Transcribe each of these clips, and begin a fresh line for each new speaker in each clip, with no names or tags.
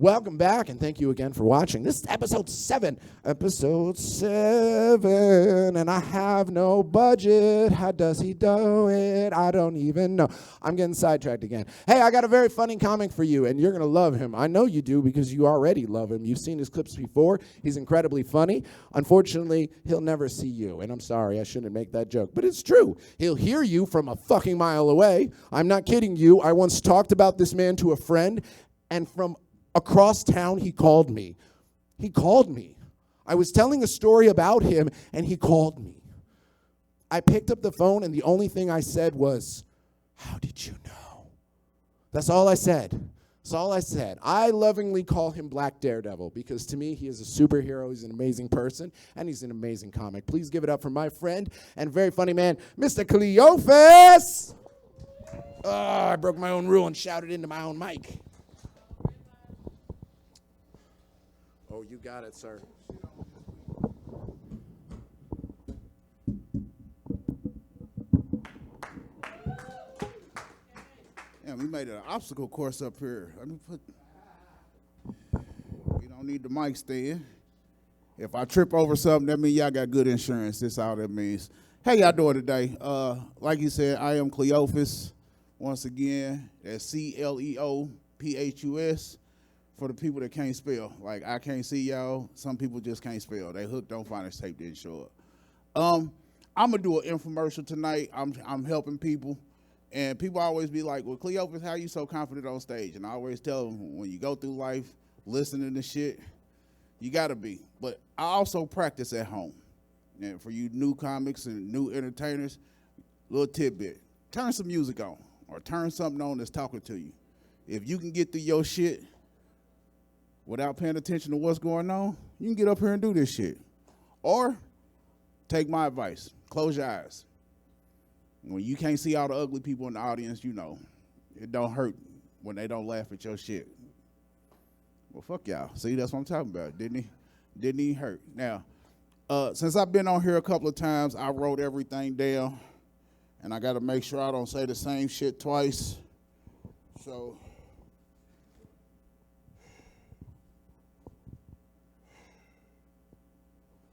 Welcome back, and thank you again for watching. This is episode 7. Episode 7, and I have no budget. How does he do it? I don't even know. I'm getting sidetracked again. Hey, I got a very funny comic for you, and you're going to love him. I know you do because you already love him. You've seen his clips before. He's incredibly funny. Unfortunately, he'll never see you, and I'm sorry, I shouldn't make that joke, but it's true. He'll hear you from a fucking mile away. I'm not kidding you. I once talked about this man to a friend, and from across town, he called me. He called me. I was telling a story about him, and he called me. I picked up the phone, and the only thing I said was, "How did you know?" That's all I said. That's all I said. I lovingly call him Black Daredevil because to me, he is a superhero. He's an amazing person, and he's an amazing comic. Please give it up for my friend and very funny man, Mr. Celophus. I broke my own rule and shouted into my own mic. Oh, you got it, sir.
Yeah, we made an obstacle course up here. Let me put. We don't need the mic stand. If I trip over something, that means y'all got good insurance. That's all that means. How y'all doing today? Like you said, I am Celophus. Once again, that's Cleophus. For the people that can't spell, like I can't see y'all. Some people just can't spell. They hooked on finance tape didn't show up. I'm gonna do an infomercial tonight. I'm helping people, and people always be like, "Well, Cleophus, how you so confident on stage?" And I always tell them, when you go through life listening to shit, you gotta be. But I also practice at home. And for you new comics and new entertainers, little tidbit: turn some music on or turn something on that's talking to you. If you can get through your shit without paying attention to what's going on, you can get up here and do this shit. Or take my advice, close your eyes. When you can't see all the ugly people in the audience, you know, it don't hurt when they don't laugh at your shit. Well, fuck y'all. See, that's what I'm talking about. Didn't he hurt? Now, since I've been on here a couple of times, I wrote everything down, and I got to make sure I don't say the same shit twice. So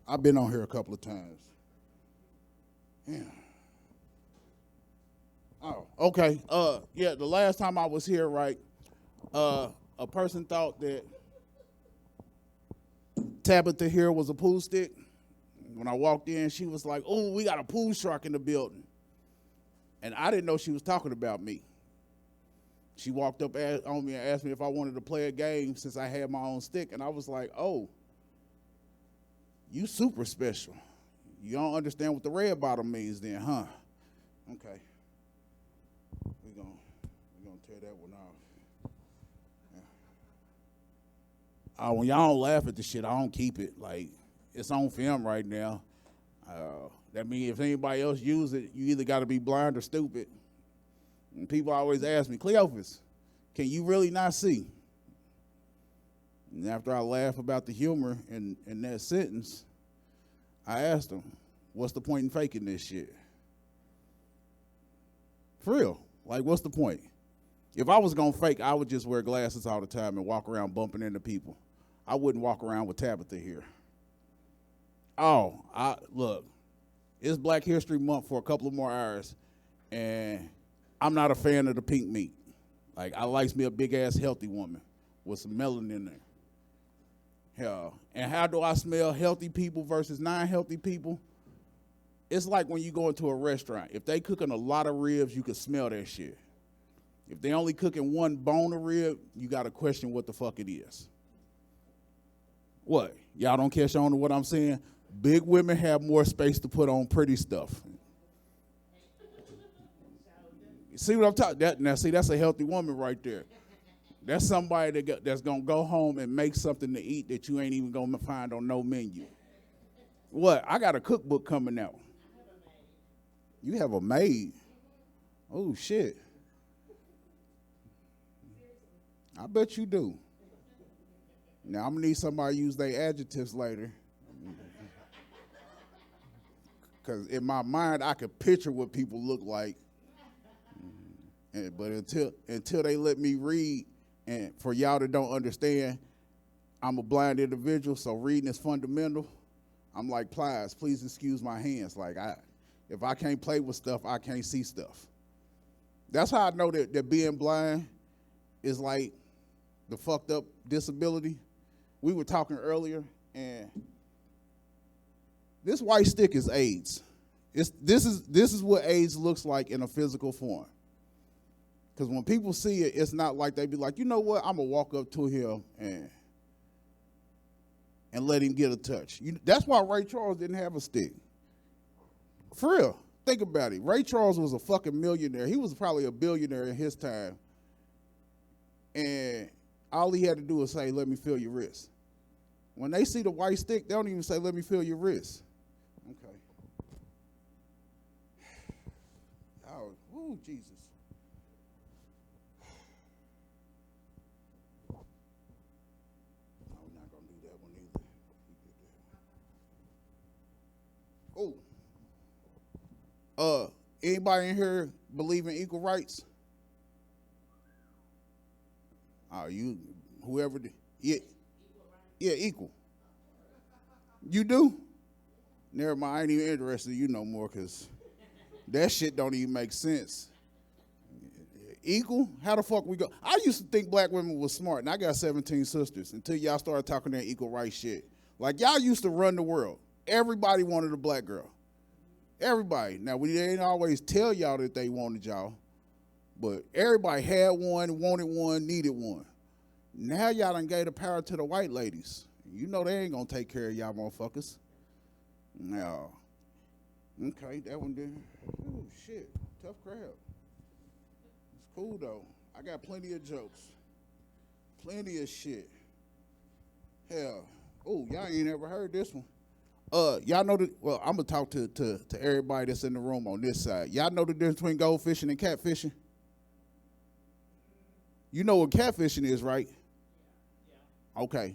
I've been on here a couple of times. Yeah. Oh, okay. Yeah, the last time I was here, right, a person thought that Tabitha here was a pool stick. When I walked in, she was like, "Oh, we got a pool shark in the building." And I didn't know she was talking about me. She walked up on me and asked me if I wanted to play a game since I had my own stick. And I was like, "Oh, you super special. You don't understand what the red bottom means then, huh?" Okay. We're gonna tear that one off. Yeah. When y'all don't laugh at the shit, I don't keep it. Like, it's on film right now. That means if anybody else use it, you either got to be blind or stupid. And people always ask me, "Cleophus, can you really not see?" And after I laugh about the humor in that sentence, I asked him, "What's the point in faking this shit?" For real. Like, what's the point? If I was going to fake, I would just wear glasses all the time and walk around bumping into people. I wouldn't walk around with Tabitha here. Look, it's Black History Month for a couple of more hours, and I'm not a fan of the pink meat. Like, I likes me a big-ass healthy woman with some melanin in there. Hell, and how do I smell healthy people versus non-healthy people? It's like when you go into a restaurant. If they cooking a lot of ribs, you can smell that shit. If they only cooking one bone of rib, you got to question what the fuck it is. What? Y'all don't catch on to what I'm saying? Big women have more space to put on pretty stuff. See what I'm talking? Now, see, that's a healthy woman right there. That's somebody that's going to go home and make something to eat that you ain't even going to find on no menu. What? I got a cookbook coming out. You have a maid? Oh, shit. I bet you do. Now, I'm going to need somebody to use their adjectives later. Because in my mind, I could picture what people look like. But until they let me read And for y'all that don't understand, I'm a blind individual, so reading is fundamental. I'm like Plies, please excuse my hands. Like if I can't play with stuff, I can't see stuff. That's how I know that being blind is like the fucked up disability. We were talking earlier, and this white stick is AIDS. This is what AIDS looks like in a physical form. Because when people see it, it's not like they be like, you know what, I'm going to walk up to him and let him get a touch. That's why Ray Charles didn't have a stick. For real. Think about it. Ray Charles was a fucking millionaire. He was probably a billionaire in his time. And all he had to do was say, let me feel your wrist. When they see the white stick, they don't even say, let me feel your wrist. Okay. Oh, Jesus. No, we're not going to do that one either. Oh. Anybody in here believe in equal rights? Whoever did. Yeah, equal. You do? Never mind, I ain't even interested in you no more, because that shit don't even make sense. Equal? How the fuck we go? I used to think black women was smart, and I got 17 sisters until y'all started talking that equal rights shit. Like, y'all used to run the world. Everybody wanted a black girl. Everybody. Now, we didn't always tell y'all that they wanted y'all, but everybody had one, wanted one, needed one. Now y'all done gave the power to the white ladies. You know they ain't gonna take care of y'all motherfuckers. No. Okay, that one did. Oh, shit. Tough crowd. It's cool, though. I got plenty of jokes. Plenty of shit. Hell. Oh, y'all ain't ever heard this one. Y'all know well, I'm going to talk to everybody that's in the room on this side. Y'all know the difference between goldfishing and catfishing? You know what catfishing is, right? Yeah. Okay.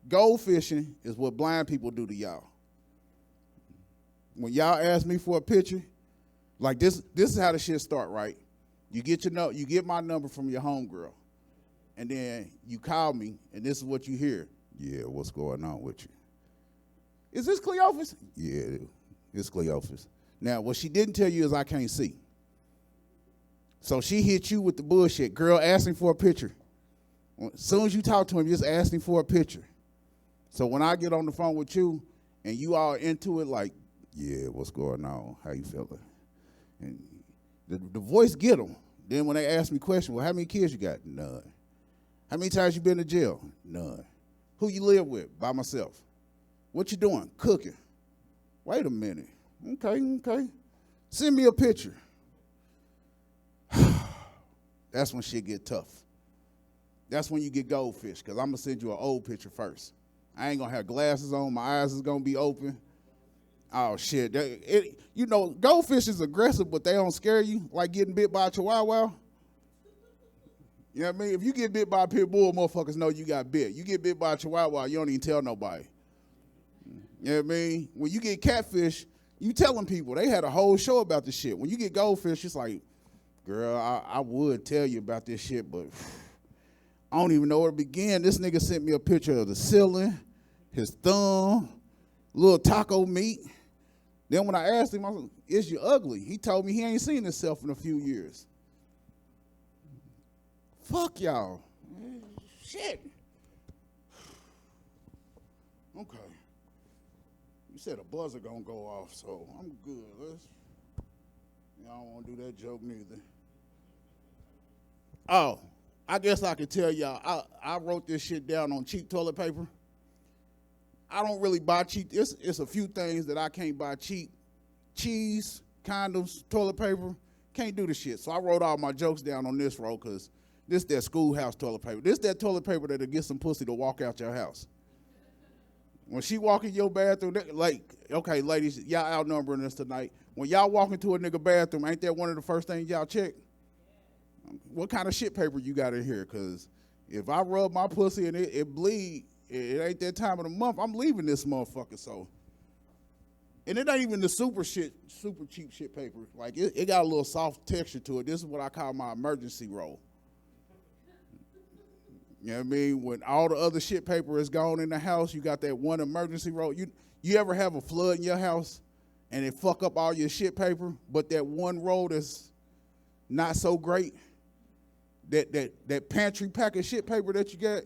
Goldfishing is what blind people do to y'all. When y'all ask me for a picture, like this is how the shit start, right? You get my number from your homegirl, and then you call me, and this is what you hear. Yeah, what's going on with you? Is this Celophus? Yeah, it's Celophus. Now, what she didn't tell you is I can't see. So she hit you with the bullshit. Girl, asking for a picture. As soon as you talk to him, just asking for a picture. So when I get on the phone with you and you all into it like, yeah, what's going on? How you feeling? And the voice get them. Then when they ask me questions, well, how many kids you got? None. How many times you been to jail? None. Who you live with? By myself. What you doing? Cooking. Wait a minute. Okay. Send me a picture. That's when shit get tough. That's when you get goldfish, because I'm going to send you an old picture first. I ain't going to have glasses on. My eyes is going to be open. Oh, shit. Goldfish is aggressive, but they don't scare you like getting bit by a chihuahua. You know what I mean? If you get bit by a pit bull, motherfuckers know you got bit. You get bit by a chihuahua, you don't even tell nobody. You know what I mean? When you get catfish, you telling people. They had a whole show about this shit. When you get goldfish, it's like, girl, I would tell you about this shit, but I don't even know where to begin. This nigga sent me a picture of the ceiling, his thumb, little taco meat. Then when I asked him, I was like, is you ugly? He told me he ain't seen himself in a few years. Fuck y'all. Shit. Okay. You said a buzzer gonna go off, so I'm good. I don't want to do that joke neither. Oh, I guess I could tell y'all, I wrote this shit down on cheap toilet paper. I don't really buy cheap. It's a few things that I can't buy cheap. Cheese, condoms, toilet paper. Can't do the shit. So I wrote all my jokes down on this roll because this that schoolhouse toilet paper. This that toilet paper that'll get some pussy to walk out your house. When she walk in your bathroom, like, okay, ladies, y'all outnumbering us tonight. When y'all walk into a nigga bathroom, ain't that one of the first things y'all check? What kind of shit paper you got in here? Because if I rub my pussy and it bleed, it ain't that time of the month, I'm leaving this motherfucker, so. And it ain't even the super cheap shit paper. Like, it got a little soft texture to it. This is what I call my emergency roll. You know what I mean? When all the other shit paper is gone in the house, you got that one emergency roll. You ever have a flood in your house and it fuck up all your shit paper, but that one roll that's not so great, that pantry pack of shit paper that you got?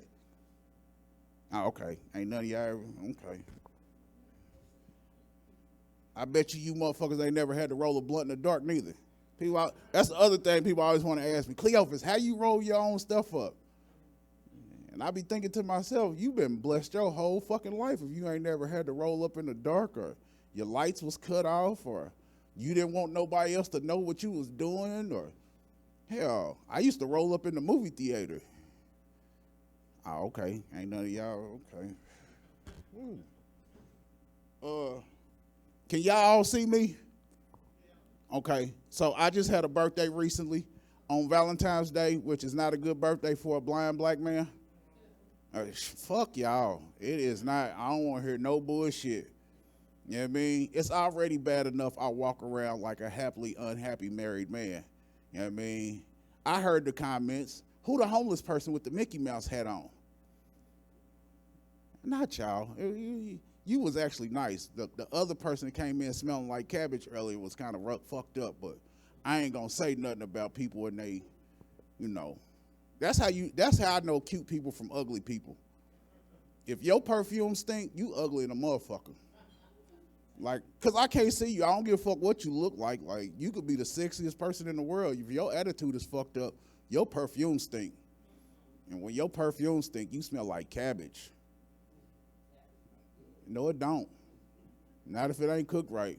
Oh, okay. Ain't none of y'all ever, okay. I bet you motherfuckers ain't never had to roll a blunt in the dark neither. That's the other thing people always want to ask me. Celophus, how you roll your own stuff up? And I be thinking to myself, you been blessed your whole fucking life if you ain't never had to roll up in the dark, or your lights was cut off, or you didn't want nobody else to know what you was doing, or hell, I used to roll up in the movie theater. Oh, okay. Ain't none of y'all, okay. Can y'all all see me? Okay, so I just had a birthday recently on Valentine's Day, which is not a good birthday for a blind black man. Fuck y'all. It is not. I don't want to hear no bullshit. You know what I mean? It's already bad enough I walk around like a happily unhappy married man. You know what I mean? I heard the comments. Who the homeless person with the Mickey Mouse hat on? Not y'all. You was actually nice. The other person that came in smelling like cabbage earlier was kind of fucked up, but I ain't gonna say nothing about people and they, you know. That's how I know cute people from ugly people. If your perfume stink, you ugly in a motherfucker. Like, cause I can't see you. I don't give a fuck what you look like. Like, you could be the sexiest person in the world. If your attitude is fucked up, your perfume stink. And when your perfume stink, you smell like cabbage. No, it don't. Not if it ain't cooked right.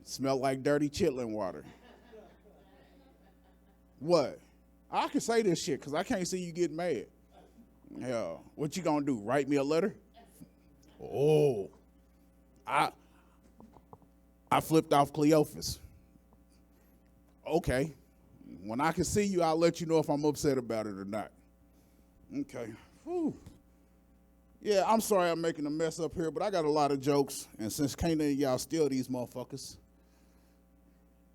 Smell like dirty chitlin water. What? I can say this shit because I can't see you getting mad. Yeah. What you gonna do? Write me a letter? Oh. I flipped off Celophus. Okay. When I can see you, I'll let you know if I'm upset about it or not. Okay. Whew. Yeah, I'm sorry I'm making a mess up here, but I got a lot of jokes, and since can't none of y'all steal these motherfuckers,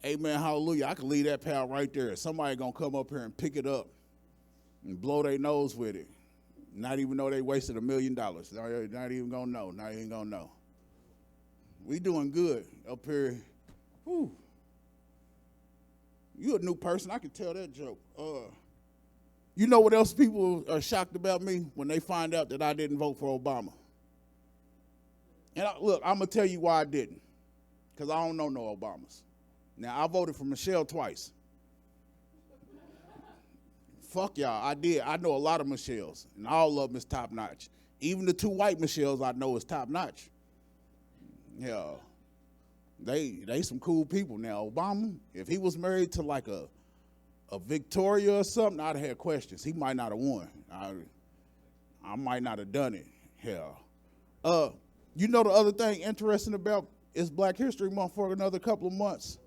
amen, hallelujah, I can leave that pal right there. Somebody gonna come up here and pick it up and blow their nose with it, not even know they wasted $1 million. Not even gonna know, not even gonna know. We doing good up here. Whew. You a new person, I can tell that joke. You know what else people are shocked about me? When they find out that I didn't vote for Obama. And look, I'm going to tell you why I didn't. Because I don't know no Obamas. Now, I voted for Michelle twice. Fuck y'all, I did. I know a lot of Michelles, and all of them is top notch. Even the 2 white Michelles I know is top notch. Yeah, they some cool people. Now, Obama, if he was married to like a Victoria or something, I'd have had questions. He might not have won. I might not have done it. Hell. You know the other thing interesting about is Black History Month for another couple of months.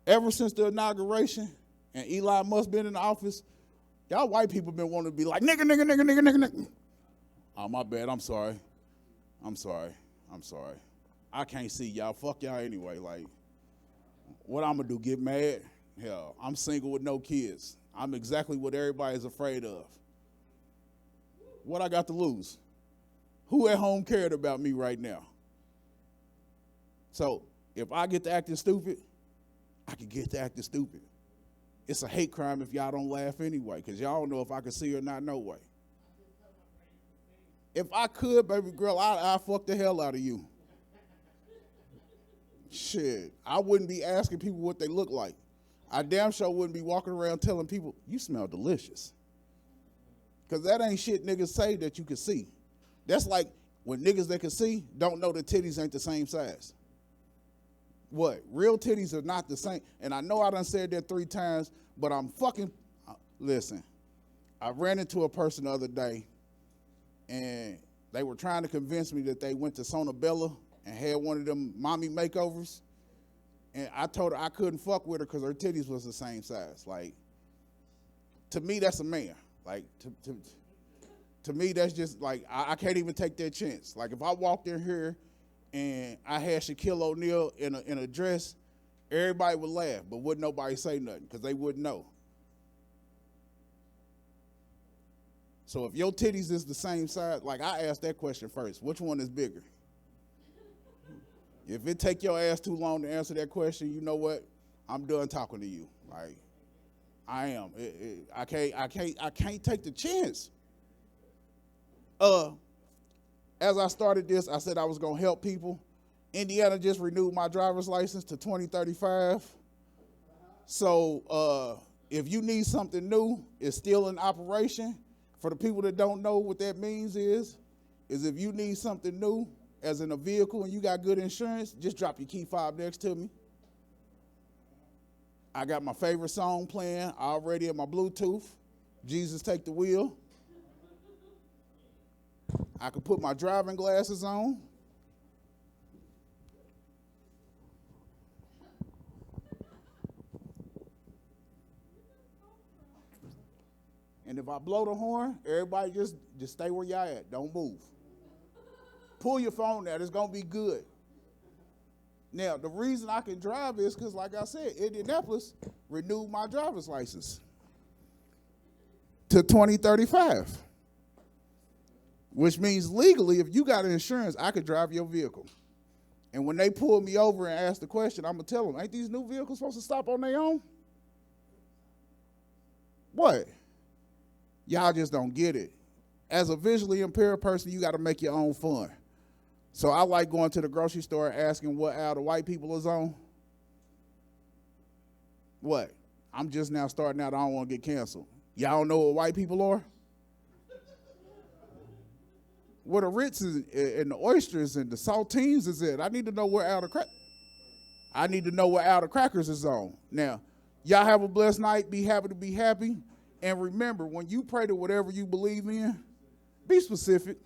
Ever since the inauguration and Elon Musk been in the office, y'all white people been wanting to be like, nigga, nigga, nigga, nigga, nigga, nigga. Oh, my bad. I'm sorry. I can't see y'all. Fuck y'all anyway. Like, what I'm going to do, get mad? Hell, I'm single with no kids. I'm exactly what everybody's afraid of. What I got to lose? Who at home cared about me right now? So if I get to acting stupid, I can get to acting stupid. It's a hate crime if y'all don't laugh anyway, because y'all don't know if I can see or not no way. If I could, baby girl, I'd fuck the hell out of you. Shit, I wouldn't be asking people what they look like. I damn sure wouldn't be walking around telling people, you smell delicious. Because that ain't shit niggas say that you can see. That's like when niggas that can see don't know that titties ain't the same size. What? Real titties are not the same. And I know I done said that 3 times, but I'm fucking, listen. I ran into a person the other day, and they were trying to convince me that they went to Sonabella and had one of them mommy makeovers. And I told her I couldn't fuck with her because her titties was the same size. Like, to me, that's a man. Like, to me, that's just, like, I can't even take that chance. Like, if I walked in here and I had Shaquille O'Neal in a dress, everybody would laugh, but wouldn't nobody say nothing because they wouldn't know. So if your titties is the same size, like I asked that question first, which one is bigger? If it take your ass too long to answer that question, you know what? I'm done talking to you. Like, I am. I can't take the chance. As I started this, I said I was gonna help people. Indiana just renewed my driver's license to 2035. So if you need something new, it's still in operation. For the people that don't know what that means is if you need something new, as in a vehicle and you got good insurance, just drop your key fob next to me. I got my favorite song playing already in my Bluetooth, Jesus Take the Wheel. I can put my driving glasses on. And if I blow the horn, everybody just stay where y'all at. Don't move. Pull your phone out. It's going to be good. Now, the reason I can drive is because, like I said, Indianapolis renewed my driver's license to 2035, which means legally, if you got insurance, I could drive your vehicle. And when they pull me over and ask the question, I'm going to tell them, ain't these new vehicles supposed to stop on their own? What? Y'all just don't get it. As a visually impaired person, you got to make your own fun. So I like going to the grocery store and asking what aisle the white people is on. What? I'm just now starting out. I don't want to get canceled. Y'all don't know what white people are? Where the Ritz and the oysters and the saltines is at. I need to know where aisle the crackers is on. Now, y'all have a blessed night. Be happy to be happy. And remember, when you pray to whatever you believe in, be specific.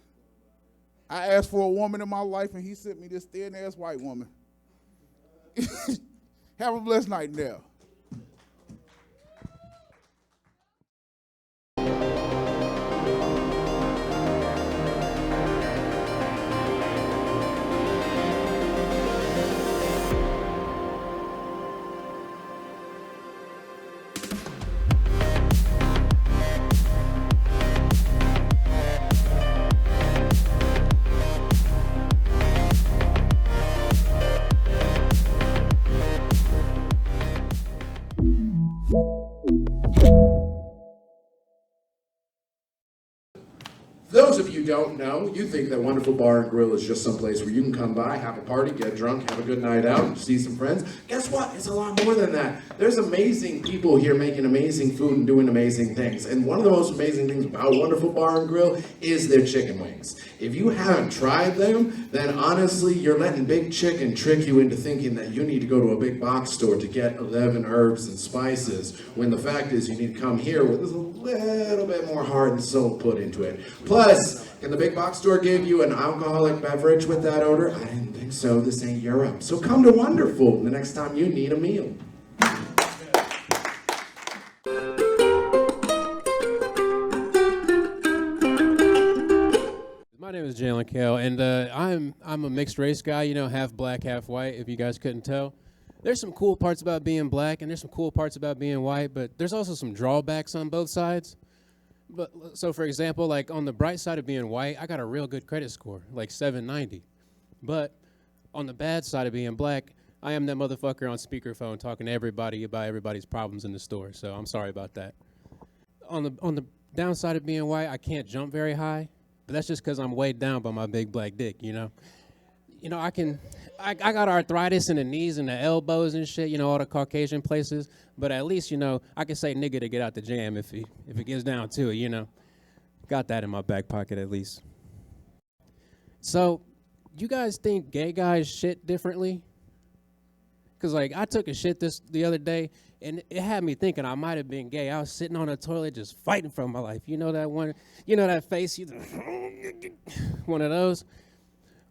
I asked for a woman in my life, and he sent me this thin-ass white woman. Have a blessed night now.
Those of you who don't know, you think that Wonderful Bar and Grill is just some place where you can come by, have a party, get drunk, have a good night out, see some friends. Guess what? It's a lot more than that. There's amazing people here making amazing food and doing amazing things. And one of the most amazing things about Wonderful Bar and Grill is their chicken wings. If you haven't tried them, then honestly, you're letting Big Chicken trick you into thinking that you need to go to a big box store to get 11 herbs and spices, when the fact is you need to come here where there's a little bit more heart and soul put into it. Plus, can the big box store give you an alcoholic beverage with that odor? I didn't think so. This ain't Europe. So come to Wonderful the next time you need a meal.
My name is Jaylen Koehl, and I'm a mixed race guy, you know, half black, half white, if you guys couldn't tell. There's some cool parts about being black, and there's some cool parts about being white, but there's also some drawbacks on both sides. But so, for example, like on the bright side of being white, I got a real good credit score, like 790. But on the bad side of being black, I am that motherfucker on speakerphone talking to everybody about everybody's problems in the store, so I'm sorry about that. On the downside of being white, I can't jump very high, but that's just because I'm weighed down by my big black dick, you know? You know, I got arthritis in the knees and the elbows and shit, you know, all the Caucasian places. But at least, you know, I can say nigga to get out the jam if it gets down to it, you know. Got that in my back pocket at least. So, you guys think gay guys shit differently? Because, like, I took a shit the other day, and it had me thinking I might have been gay. I was sitting on a toilet just fighting for my life. You know that one, you know that face, one of those?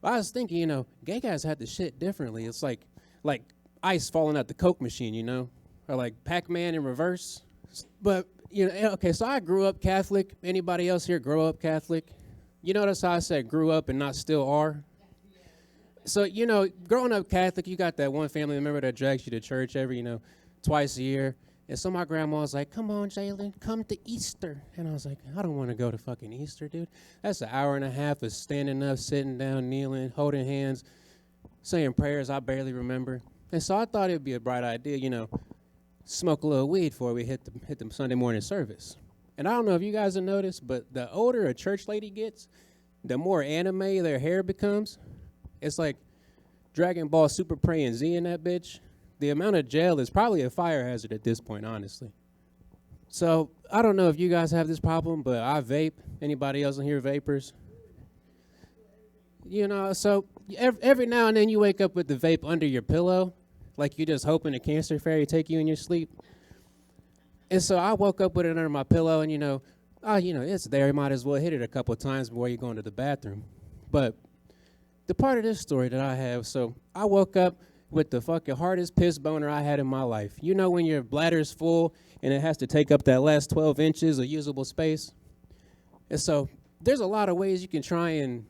I was thinking, you know, gay guys had the shit differently. It's like ice falling out the Coke machine, you know, or like Pac-Man in reverse. But, you know, okay, so I grew up Catholic. Anybody else here grow up Catholic? You notice how I said grew up and not still are? So, you know, growing up Catholic, you got that one family member that drags you to church every, you know, twice a year. And so my grandma was like, come on, Jaylen, come to Easter. And I was like, I don't want to go to fucking Easter, dude. That's an hour and a half of standing up, sitting down, kneeling, holding hands, saying prayers I barely remember. And so I thought it would be a bright idea, smoke a little weed before we hit the Sunday morning service. And I don't know if you guys have noticed, but the older a church lady gets, the more anime their hair becomes. It's like Dragon Ball Super Praying Z in that bitch. The amount of gel is probably a fire hazard at this point, honestly. So I don't know if you guys have this problem, but I vape. Anybody else in here vapors? So every now and then you wake up with the vape under your pillow, like you're just hoping a cancer fairy take you in your sleep. And so I woke up with it under my pillow, and it's there. You might as well hit it a couple of times before you go into the bathroom. But the part of this story that I have, so I woke up with the fucking hardest piss boner I had in my life. You know when your bladder's full and it has to take up that last 12 inches of usable space? And so there's a lot of ways you can try and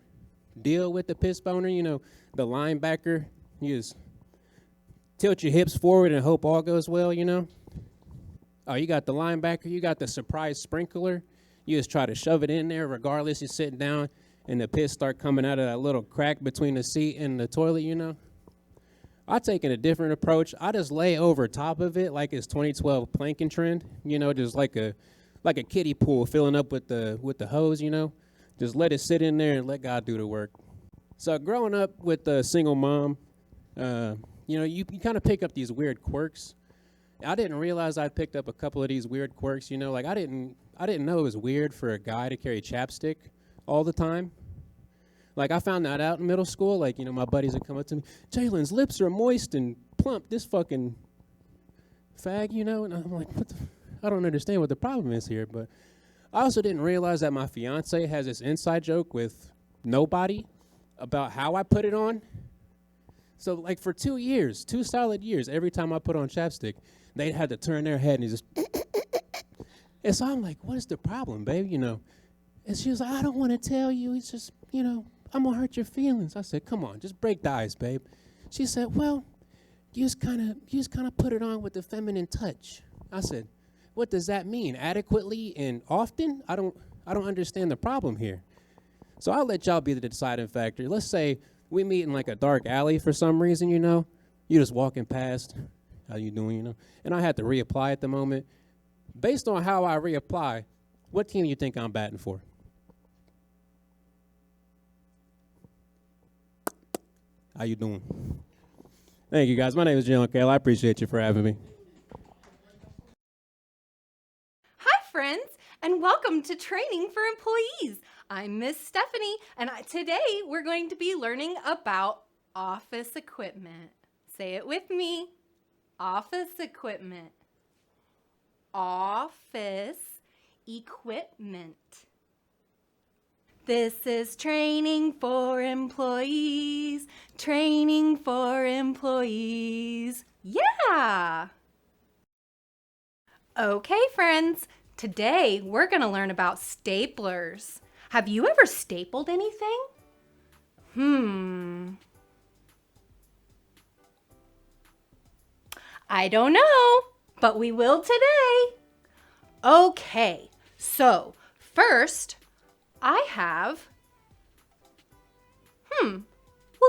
deal with the piss boner. The linebacker, you just tilt your hips forward and hope all goes well, Oh, you got the linebacker, you got the surprise sprinkler. You just try to shove it in there regardless. You're sitting down and the piss start coming out of that little crack between the seat and the toilet, I taken a different approach. I just lay over top of it like it's 2012 planking trend, just like a kiddie pool filling up with the hose, Just let it sit in there and let God do the work. So growing up with a single mom, you kind of pick up these weird quirks. I didn't realize I'd picked up a couple of these weird quirks, like I didn't know it was weird for a guy to carry chapstick all the time. Like, I found that out in middle school. Like, my buddies would come up to me, Jaylen's lips are moist and plump, this fucking fag, and I'm like, I don't understand what the problem is here. But I also didn't realize that my fiance has this inside joke with nobody about how I put it on. So, like, for 2 years, 2 solid years, every time I put on chapstick, they had to turn their head and just, and so I'm like, what is the problem, babe, And she was like, I don't want to tell you, it's just, I'm going to hurt your feelings. I said, come on, just break the ice, babe. She said, well, you just kind of put it on with a feminine touch. I said, what does that mean? Adequately and often? I don't understand the problem here. So I'll let y'all be the deciding factor. Let's say we meet in like a dark alley for some reason, you just walking past. How you doing, And I had to reapply at the moment. Based on how I reapply, what team you think I'm batting for? How you doing? Thank you, guys. My name is Jaylen Koehl. I appreciate you for having me.
Hi, friends, and welcome to Training for Employees. I'm Miss Stephanie, and today we're going to be learning about office equipment. Say it with me. Office equipment. Office equipment. This is training for employees. Training for employees. Yeah! Okay, friends. Today we're going to learn about staplers. Have you ever stapled anything? I don't know, but we will today. Okay, so first I have, well,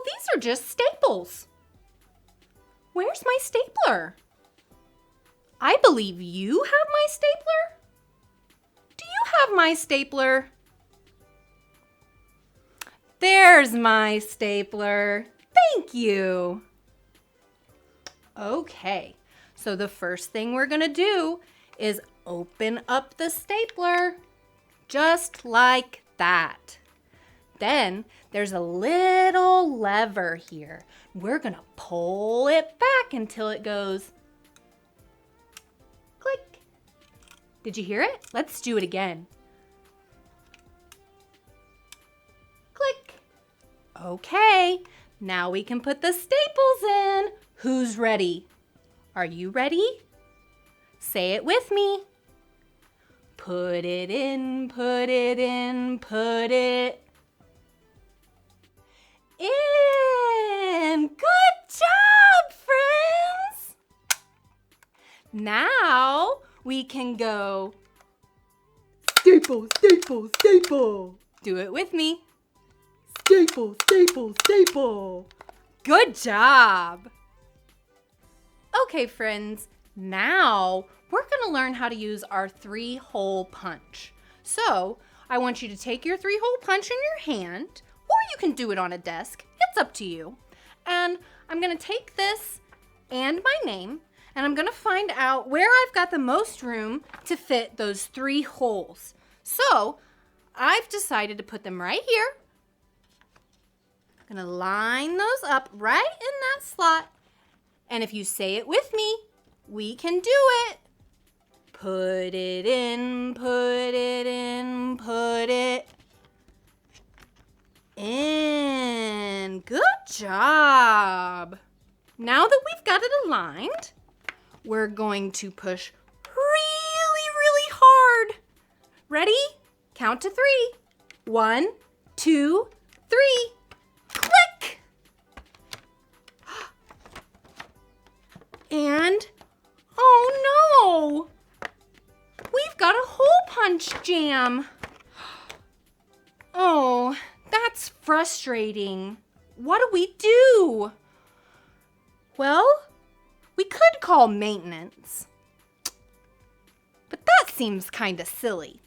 these are just staples. Where's my stapler? I believe you have my stapler? Do you have my stapler? There's my stapler. Thank you. Okay, so the first thing we're gonna do is open up the stapler, just like that. Then there's a little lever here. We're gonna pull it back until it goes click. Did you hear it? Let's do it again. Click. Okay, now we can put the staples in. Who's ready? Are you ready? Say it with me. Put it in, put it in, put it in. Good job, friends! Now we can go
Staple, staple, staple.
do it with me.
Staple, staple, staple.
Good job. Okay, friends, now we're going to learn how to use our 3-hole punch. So I want you to take your 3-hole punch in your hand, or you can do it on a desk. It's up to you. And I'm going to take this and my name, and I'm going to find out where I've got the most room to fit those 3 holes. So I've decided to put them right here. I'm going to line those up right in that slot. And if you say it with me, we can do it. Put it in, put it in, put it in. Good job. Now that we've got it aligned, we're going to push really, really hard. Ready? Count to 3. 1, 2, 3. Click! And, oh no! We've got a hole punch jam. Oh, that's frustrating. What do we do? Well, we could call maintenance. But that seems kind of silly.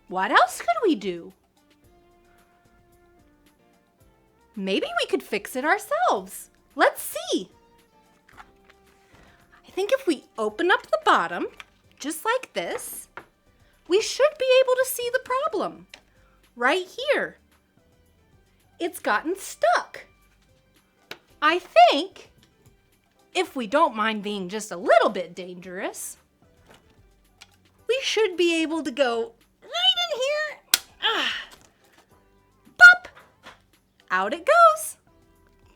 What else could we do? Maybe we could fix it ourselves. Let's see. I think if we open up the bottom, just like this, we should be able to see the problem. Right here. It's gotten stuck. I think, if we don't mind being just a little bit dangerous, we should be able to go right in here. Pop! Out it goes.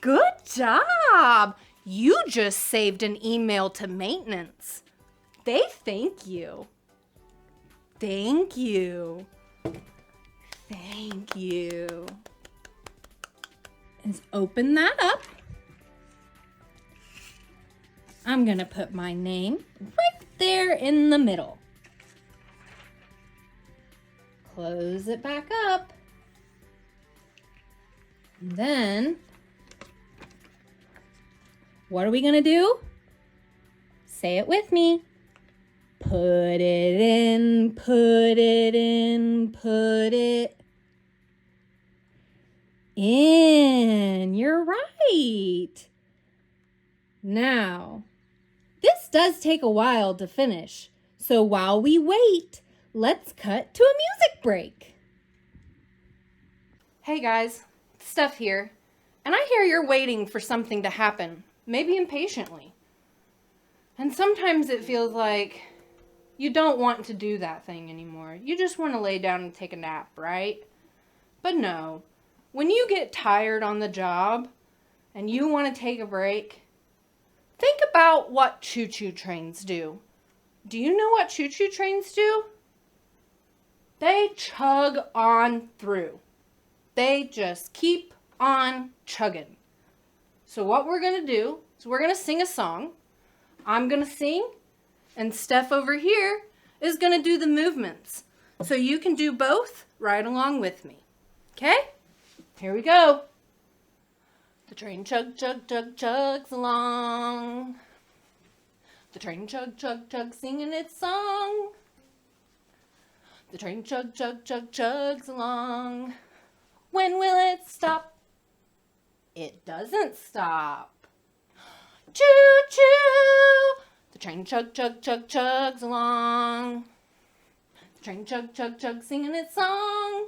Good job. You just saved an email to maintenance. They thank you. Thank you. Thank you. Let's open that up. I'm gonna put my name right there in the middle. Close it back up. And then, what are we gonna do? Say it with me. Put it in, put it in, put it in. You're right. Now, this does take a while to finish. So while we wait, let's cut to a music break. Hey guys, Steph here. And I hear you're waiting for something to happen, maybe impatiently. And sometimes it feels like you don't want to do that thing anymore. You just want to lay down and take a nap, right? But no, when you get tired on the job and you want to take a break, think about what choo-choo trains do. Do you know what choo-choo trains do? They chug on through. They just keep on chugging. So what we're going to do is we're going to sing a song. I'm going to sing, and Steph over here is going to do the movements. So you can do both right along with me. Okay? Here we go. The train chug, chug, chug, chugs along. The train chug, chug, chug, singing its song. The train chug, chug, chug, chugs along. When will it stop? It doesn't stop. Choo-choo! The train chug, chug, chug, chugs along. The train chug, chug, chug, singing its song.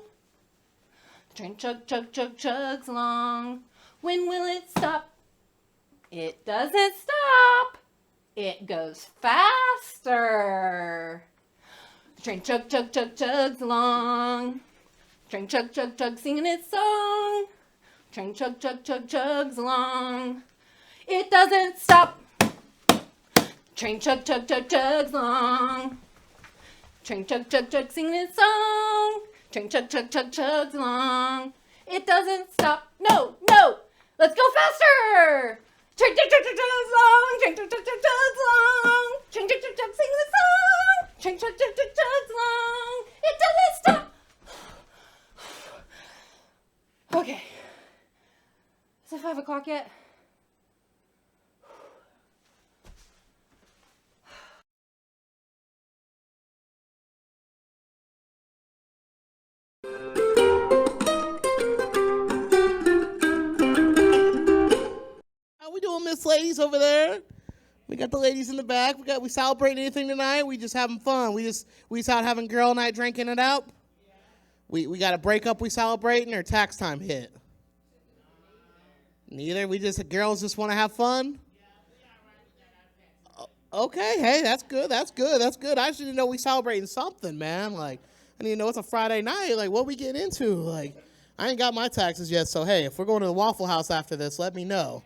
The train chug, chug, chug, chugs along. When will it stop? It doesn't stop. It goes faster. The train chug, chug, chug, chugs along. Train chug, chug, chug, singing its song. Train chug, chug, chug, chugs along. It doesn't stop. Train chug, chug, chug, chugs along. Train chug, chug, chug, singing its song. Train chug, chug, chug, chugs along. It doesn't stop. No, no. Let's go faster. Ching ching ching ching ching song. Ching ching ching ching ching song. Ching ching ching ching sing the song. Ching ching ching ching ching song. It doesn't stop. Okay. Is it 5 o'clock yet?
How we doing, Miss Ladies over there? We got the ladies in the back. We celebrating anything tonight? We just having fun. We just out having girl night, drinking it out. We got a breakup we celebrating or tax time hit? Neither. Girls just want to have fun. Okay, hey, that's good. I just didn't know we celebrating something, man. Like, I didn't know it's a Friday night. Like, what we getting into? Like, I ain't got my taxes yet, so hey, if we're going to the Waffle House after this, let me know.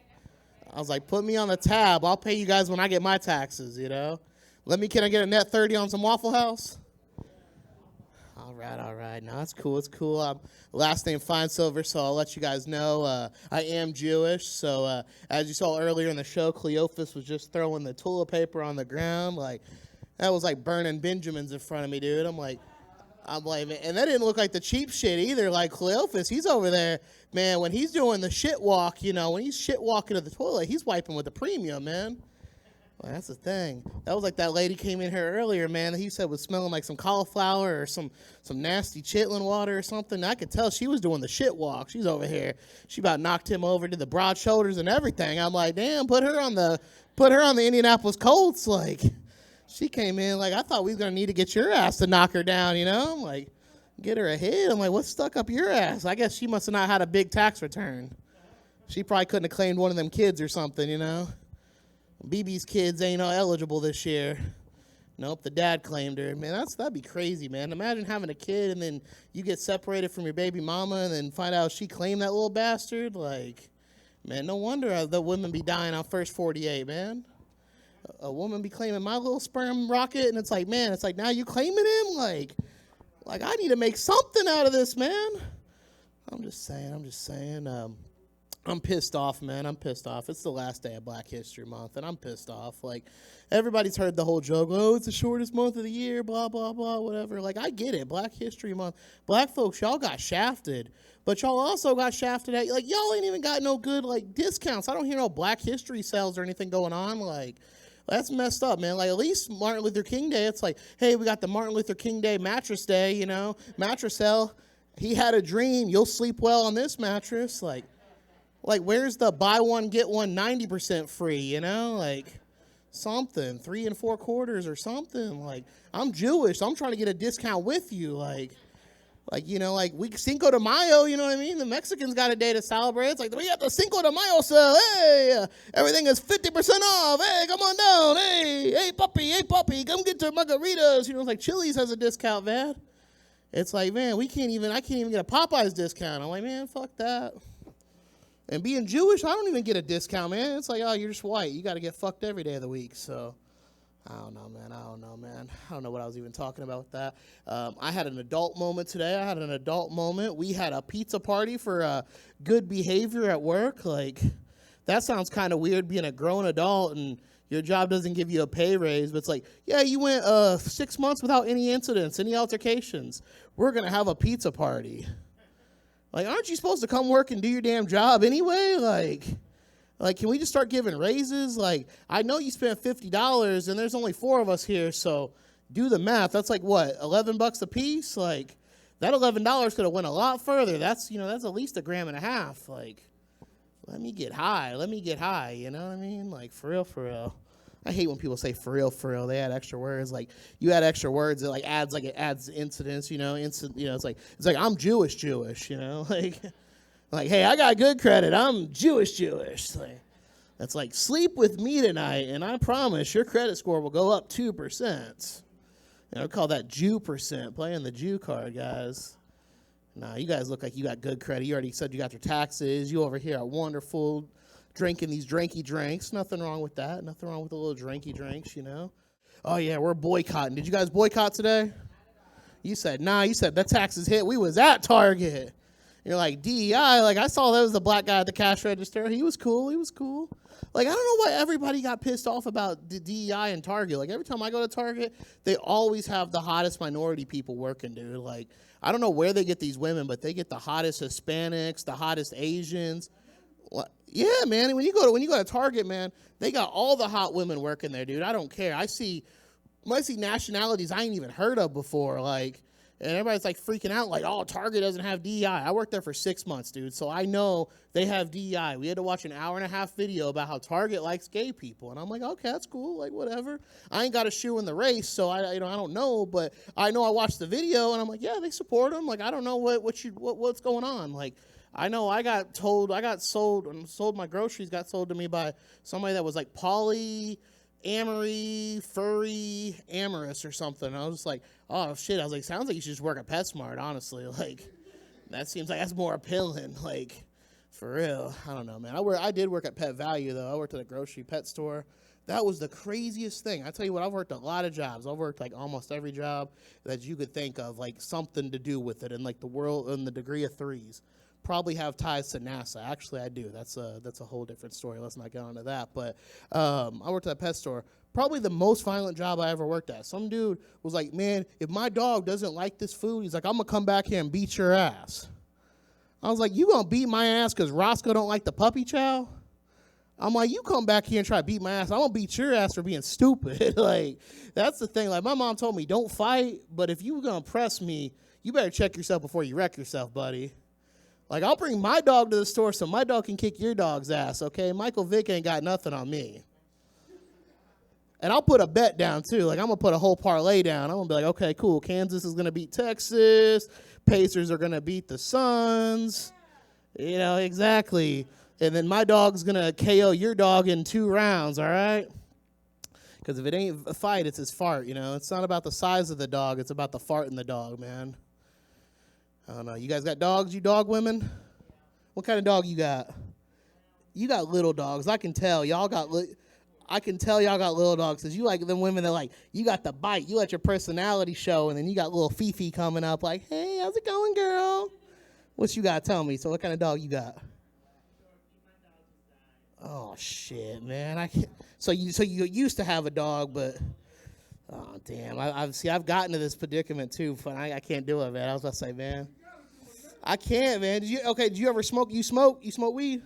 I was like, put me on the tab. I'll pay you guys when I get my taxes, you know? Can I get a net 30 on some Waffle House? All right. No, that's cool. It's cool. Last name Finesilver, so I'll let you guys know. I am Jewish, so as you saw earlier in the show, Celophus was just throwing the toilet paper on the ground. Like, that was like burning Benjamins in front of me, dude. I'm like, and that didn't look like the cheap shit either. Like, Celophus, he's over there, man, when he's doing the shit walk, you know, when he's shit walking to the toilet, he's wiping with the premium, man. Well, that's the thing. That was like that lady came in here earlier, man, that he said was smelling like some cauliflower or some nasty chitlin water or something. I could tell she was doing the shit walk. She's over here. She about knocked him over to the broad shoulders and everything. I'm like, damn, put her on the Indianapolis Colts. Like, she came in like, I thought we was going to need to get your ass to knock her down, you know? I'm like, get her a hit. I'm like, what's stuck up your ass? I guess she must have not had a big tax return. She probably couldn't have claimed one of them kids or something, you know? BB's kids ain't eligible this year. Nope, the dad claimed her. Man, that'd be crazy, man. Imagine having a kid and then you get separated from your baby mama and then find out she claimed that little bastard. Like, man, no wonder the women be dying on first 48, man. A woman be claiming my little sperm rocket, and it's like, man, it's like, now you claiming him? Like I need to make something out of this, man. I'm just saying. I'm pissed off, man. I'm pissed off. It's the last day of Black History Month, and I'm pissed off. Like, everybody's heard the whole joke, oh, it's the shortest month of the year, blah, blah, blah, whatever. Like, I get it. Black History Month. Black folks, y'all got shafted. But y'all also got shafted at, like, y'all ain't even got no good, like, discounts. I don't hear no Black History sales or anything going on. Like, that's messed up, man. Like, at least Martin Luther King Day, it's like, hey, we got the Martin Luther King Day mattress day, you know, mattress sale. He had a dream. You'll sleep well on this mattress. Like, where's the buy one, get one 90% free, you know? Like, something, 3 4/4 or something. Like, I'm Jewish, so I'm trying to get a discount with you. Like, you know, like, we Cinco de Mayo, you know what I mean? The Mexicans got a day to celebrate. It's like, we got the Cinco de Mayo sale. Hey, everything is 50% off. Hey, come on down. Hey, puppy, come get your margaritas. You know, it's like Chili's has a discount, man. It's like, man, I can't even get a Popeyes discount. I'm like, man, fuck that. And being Jewish, I don't even get a discount, man. It's like, oh, you're just white. You got to get fucked every day of the week. So, I don't know, man. I don't know what I was even talking about with that. I had an adult moment today. We had a pizza party for good behavior at work. Like, that sounds kind of weird being a grown adult and your job doesn't give you a pay raise. But it's like, yeah, you went 6 months without any incidents, any altercations. We're going to have a pizza party. Like, aren't you supposed to come work and do your damn job anyway? Like, can we just start giving raises? Like, I know you spent $50 and there's only 4 of us here, so do the math. That's like, what, $11 a piece? Like, that $11 could have went a lot further. That's at least a gram and a half. Like, let me get high, you know what I mean? Like, for real. I hate when people say for real. They add extra words. Like, you add extra words, it adds incidents, you know. It's like I'm Jewish, you know. Like, hey, I got good credit. I'm Jewish. Like, that's like, sleep with me tonight, and I promise your credit score will go up 2%. You know, I call that Jew percent, playing the Jew card, guys. Nah, you guys look like you got good credit. You already said you got your taxes. You over here are wonderful, drinking these drinky drinks. Nothing wrong with that. Nothing wrong with the little drinky drinks, you know. Oh, yeah, we're boycotting. Did you guys boycott today? You said, nah. You said the taxes hit. We was at Target. You're like, DEI, like, I saw there was a black guy at the cash register. He was cool. Like, I don't know why everybody got pissed off about the DEI and Target. Like, every time I go to Target, they always have the hottest minority people working, dude. Like, I don't know where they get these women, but they get the hottest Hispanics, the hottest Asians. Yeah, man. When you go to Target, man, they got all the hot women working there, dude. I don't care. I see nationalities I ain't even heard of before, like, and everybody's like freaking out, like, oh, Target doesn't have DEI. I worked there for 6 months, dude, so I know they have DEI. We had to watch an 1.5-hour video about how Target likes gay people, and I'm like, okay, that's cool, like, whatever. I ain't got a shoe in the race, so I don't know, but I know I watched the video, and I'm like, yeah, they support them. Like, I don't know what's going on. Like, I know I got sold my groceries got sold to me by somebody that was like polyamory, furry, amorous or something. I was just like, oh shit. I was like, sounds like you should just work at PetSmart, honestly. Like, that seems like that's more appealing. Like, for real. I don't know, man. I did work at Pet Value though. I worked at a grocery pet store. That was the craziest thing. I tell you what, I've worked a lot of jobs. I've worked like almost every job that you could think of, like something to do with it, in like the world, in the degree of threes. Probably have ties to NASA. Actually, I do. That's a whole different story. Let's not get onto that. But I worked at a pet store. Probably the most violent job I ever worked at. Some dude was like, man, if my dog doesn't like this food, he's like, I'm going to come back here and beat your ass. I was like, you going to beat my ass because Roscoe don't like the puppy chow? I'm like, you come back here and try to beat my ass, I'm going to beat your ass for being stupid. Like, that's the thing. Like, my mom told me, don't fight, but if you were going to press me, you better check yourself before you wreck yourself, buddy. Like, I'll bring my dog to the store so my dog can kick your dog's ass, okay? Michael Vick ain't got nothing on me. And I'll put a bet down, too. Like, I'm going to put a whole parlay down. I'm going to be like, okay, cool. Kansas is going to beat Texas. Pacers are going to beat the Suns. You know, exactly. And then my dog's going to KO your dog in 2 rounds, all right? Because if it ain't a fight, it's his fart, you know? It's not about the size of the dog. It's about the fart in the dog, man. I don't know. You guys got dogs? You dog women? What kind of dog you got? You got little dogs. I can tell y'all got little dogs because you like them women that like you got the bite. You let your personality show, and then you got little Fifi coming up like, hey, how's it going, girl? What you got? Tell me. So what kind of dog you got? Oh shit, man! I can't. So you used to have a dog, but oh damn! I've gotten to this predicament too, but I can't do it, man. I was about to say, man. I can't, man. Did you ever smoke? You smoke weed?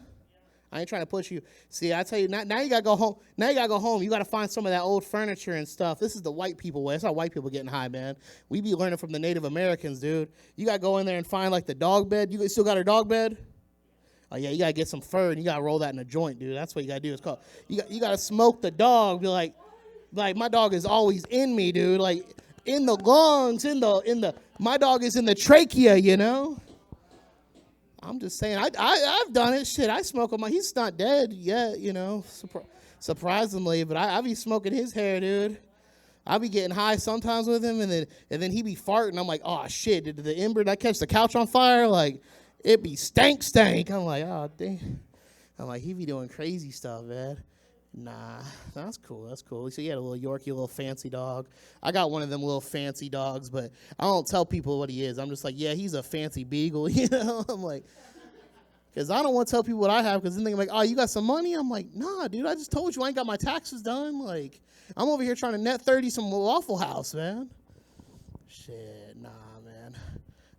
I ain't trying to push you. See, I tell you, now you gotta go home. Now you gotta go home. You gotta find some of that old furniture and stuff. This is the white people way. That's how white people getting high, man. We be learning from the Native Americans, dude. You gotta go in there and find like the dog bed. You still got a dog bed? Oh yeah, you gotta get some fur and you gotta roll that in a joint, dude. That's what you gotta do. It's called. You gotta smoke the dog. Be like my dog is always in me, dude. Like in the lungs, my dog is in the trachea, you know. I'm just saying, I've done it. Shit, I smoke him. He's not dead yet, you know, surprisingly. But I be smoking his hair, dude. I be getting high sometimes with him, and then he be farting. I'm like, oh shit, did the ember that catch the couch on fire? Like, it be stank. I'm like, oh dang. I'm like, he be doing crazy stuff, man. Nah, that's cool. So you had a little Yorkie, a little fancy dog. I got one of them little fancy dogs, but I don't tell people what he is. I'm just like, yeah, he's a fancy beagle, you know? I'm like, because I don't want to tell people what I have, because then they're like, oh, you got some money? I'm like, nah, dude, I just told you I ain't got my taxes done. Like, I'm over here trying to net 30 some Waffle House, man. Shit, nah, man.